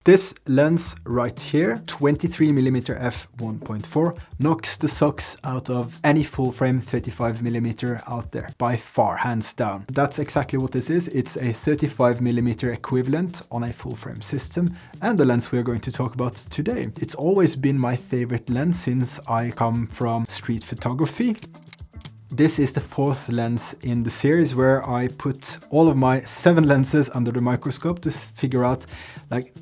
This lens right here, 23mm F1.4, knocks the socks out of any full-frame 35mm out there, by far, hands down. That's exactly what this is. It's a 35mm equivalent on a full-frame system, and the lens we're going to talk about today. It's always been my favorite lens since I come from street photography. This is the 4th lens in the series where I put all of my 7 lenses under the microscope to figure out, like,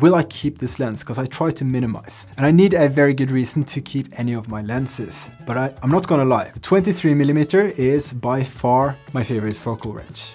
will I keep this lens? Because I try to minimize. And I need a very good reason to keep any of my lenses. But I'm not gonna lie, the 23mm is by far my favorite focal range.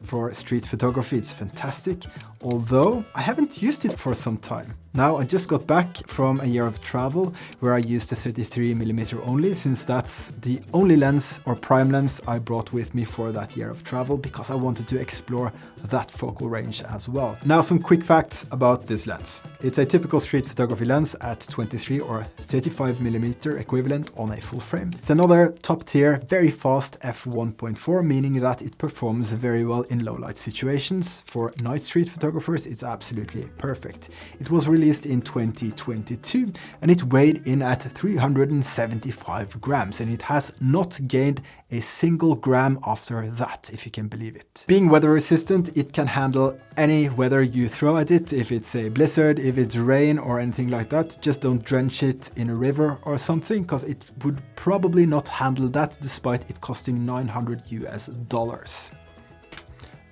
For street photography, it's fantastic, although I haven't used it for some time. Now, I just got back from a year of travel where I used the 33mm only, since that's the only lens or prime lens I brought with me for that year of travel, because I wanted to explore that focal range as well. Now, some quick facts about this lens. It's a typical street photography lens at 23 or 35mm equivalent on a full frame. It's another top tier, very fast f1.4, meaning that it performs very well in low light situations. For night street photographers, it's absolutely perfect. It was released in 2022 and it weighed in at 375 grams, and it has not gained a single gram after that, if you can believe it. Being weather resistant, it can handle any weather you throw at it. If it's a blizzard, if it's rain or anything like that, just don't drench it in a river or something, because it would probably not handle that despite it costing $900 US.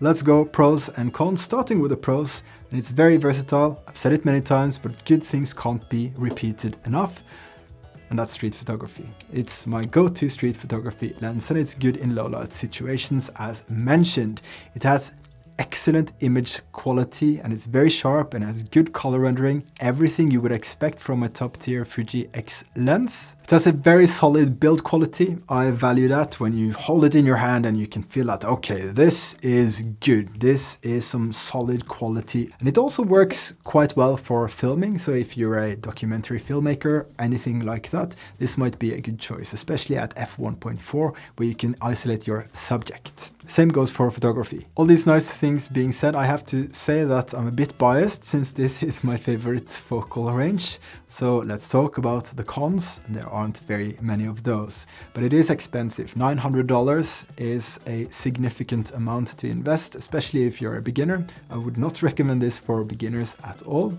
Let's go pros and cons, starting with the pros. And it's very versatile. I've said it many times, but good things can't be repeated enough. And that's street photography. It's my go-to street photography lens, and it's good in low light situations as mentioned. It has excellent image quality and it's very sharp and has good color rendering, everything you would expect from a top tier Fuji X lens. It has a very solid build quality. I value that when you hold it in your hand and you can feel that, okay, this is good. This is some solid quality. And it also works quite well for filming. So if you're a documentary filmmaker, anything like that, this might be a good choice, especially at f1.4 where you can isolate your subject. Same goes for photography. All these nice things being said, I have to say that I'm a bit biased since this is my favorite focal range. So let's talk about the cons. There aren't very many of those, but it is expensive. $900 is a significant amount to invest, especially if you're a beginner. I would not recommend this for beginners at all.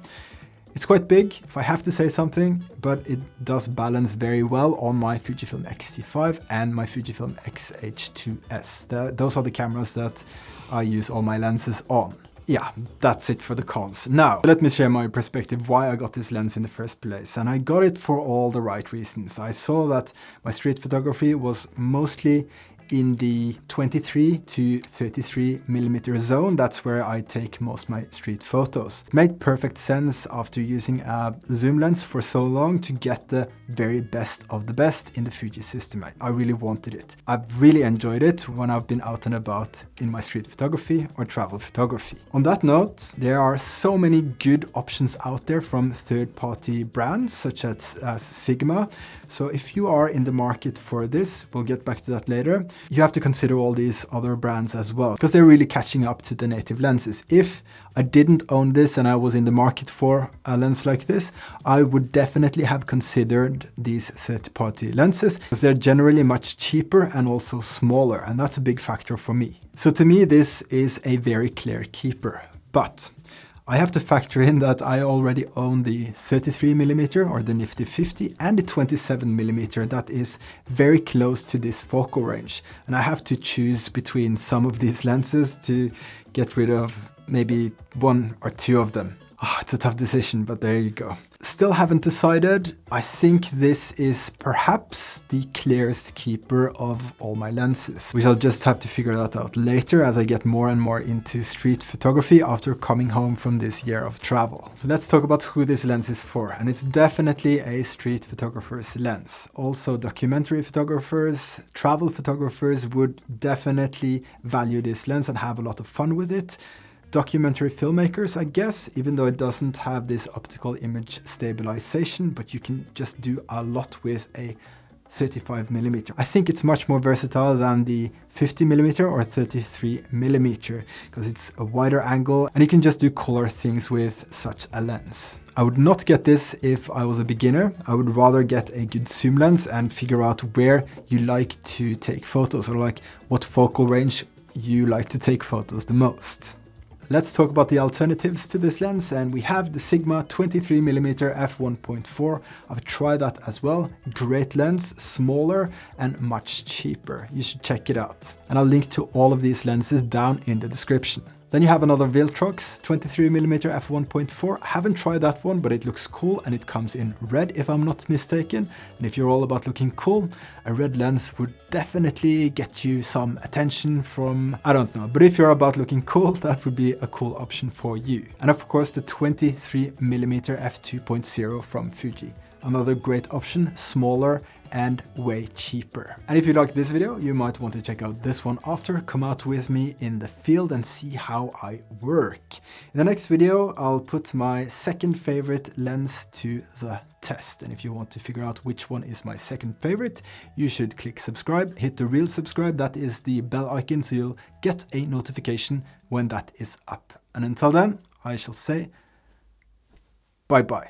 It's quite big, if I have to say something, but it does balance very well on my Fujifilm X-T5 and my Fujifilm X-H2S. Those are the cameras that I use all my lenses on. Yeah, that's it for the cons. Now, let me share my perspective why I got this lens in the first place. And I got it for all the right reasons. I saw that my street photography was mostly in the 23 to 33mm zone. That's where I take most of my street photos. It made perfect sense after using a zoom lens for so long to get the very best of the best in the Fuji system. I really wanted it. I've really enjoyed it when I've been out and about in my street photography or travel photography. On that note, there are so many good options out there from third-party brands such as Sigma. So if you are in the market for this, we'll get back to that later, you have to consider all these other brands as well, because they're really catching up to the native lenses. If I didn't own this and I was in the market for a lens like this, I would definitely have considered these third-party lenses, because they're generally much cheaper and also smaller, and that's a big factor for me. So to me, this is a very clear keeper. But I have to factor in that I already own the 33mm or the Nifty 50 and the 27mm that is very close to this focal range. And I have to choose between some of these lenses to get rid of maybe one or two of them. Oh, it's a tough decision, but there you go. Still haven't decided. I think this is perhaps the clearest keeper of all my lenses. We shall just have to figure that out later as I get more and more into street photography after coming home from this year of travel. Let's talk about who this lens is for. And it's definitely a street photographer's lens. Also, documentary photographers, travel photographers would definitely value this lens and have a lot of fun with it. Documentary filmmakers, I guess, even though it doesn't have this optical image stabilization, but you can just do a lot with a 35mm. I think it's much more versatile than the 50mm or 33mm because it's a wider angle and you can just do cooler things with such a lens. I would not get this if I was a beginner. I would rather get a good zoom lens and figure out where you like to take photos, or like what focal range you like to take photos the most. Let's talk about the alternatives to this lens, and we have the Sigma 23mm F1.4. I've tried that as well. Great lens, smaller and much cheaper. You should check it out. And I'll link to all of these lenses down in the description. Then you have another Viltrox 23mm F1.4. I haven't tried that one, but it looks cool and it comes in red if I'm not mistaken. And if you're all about looking cool, a red lens would definitely get you some attention from, I don't know. But if you're about looking cool, that would be a cool option for you. And of course the 23mm F2.0 from Fuji. Another great option, smaller and way cheaper. And if you like this video, you might want to check out this one after. Come out with me in the field and see how I work. In the next video, I'll put my second favorite lens to the test. And if you want to figure out which one is my second favorite, you should click subscribe, hit the real subscribe, that is the bell icon, so you'll get a notification when that is up. And until then, I shall say bye-bye.